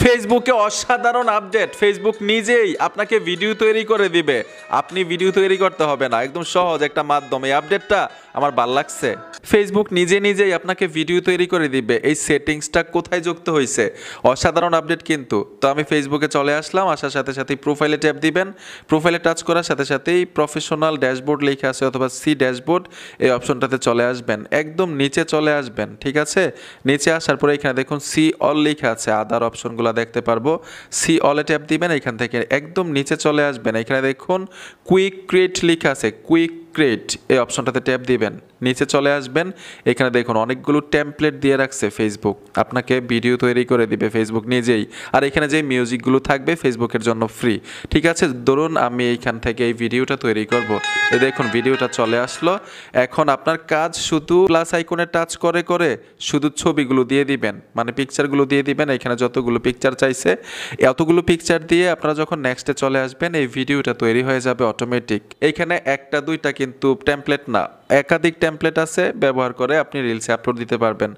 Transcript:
ফেসবুকে অসাধারণ update. Facebook নিজেই আপনাকে ভিডিও তৈরি করে দিবে। আপনি ভিডিও তৈরি করতে হবে না, একদম সহজ একটা মাধ্যম। এই আপডেটটা আমার ভাল লাগছে। ফেসবুক নিজেই আপনাকে ভিডিও তৈরি করে দিবে। এই সেটিংসটা কোথায় যুক্ত হয়েছে? অসাধারণ আপডেট কিন্তু। তো আমি ফেসবুকে চলে আসলাম, আসার সাথে সাথেই প্রোফাইলে ট্যাপ দিবেন। প্রোফাইলে টাচ করার সাথে সাথেই প্রফেশনাল ড্যাশবোর্ড লেখা আছে অথবা সি ড্যাশবোর্ড, এই অপশনটাতে চলে আসবেন। একদম নিচে চলে আসবেন, ঠিক আছে? নিচে আসার পরে এখানে দেখুন সি অল লেখা আছে, আদার অপশনগুলো দেখতে পারবো। সি অলে ট্যাপ দিবেন, এখান থেকে একদম নিচে চলে আসবেন। এখানে দেখুন কুইক ক্রিয়েট লেখা আছে, কুইক ক্রিয়েট এই অপশনটাতে ট্যাপ দিবেন, নিচে চলে আসবেন। এখানে দেখুন অনেকগুলো টেমপ্লেট দিয়ে রাখছে ফেসবুক, আপনাকে ভিডিও তৈরি করে দিবে ফেসবুক নিজেই। আর এখানে যে মিউজিকগুলো থাকবে ফেসবুকের জন্য ফ্রি, ঠিক আছে? ধরুন আমি এইখান থেকে এই ভিডিওটা তৈরি করব। এই দেখুন ভিডিওটা চলে আসলো। এখন আপনার কাজ শুধু প্লাস আইকনে টাচ করে করে শুধু ছবিগুলো দিয়ে দিবেন, মানে পিকচারগুলো দিয়ে দিবেন। এখানে যতগুলো পিকচার চাইছে এতগুলো পিকচার দিয়ে আপনারা যখন নেক্সটে চলে আসবেন এই ভিডিওটা তৈরি হয়ে যাবে অটোমেটিক। এইখানে একটা দুইটা কিন্তু টেমপ্লেট না, একাধিক টেমপ্লেট আছে, ব্যবহার করে আপনি রিলসে আপলোড দিতে পারবেন।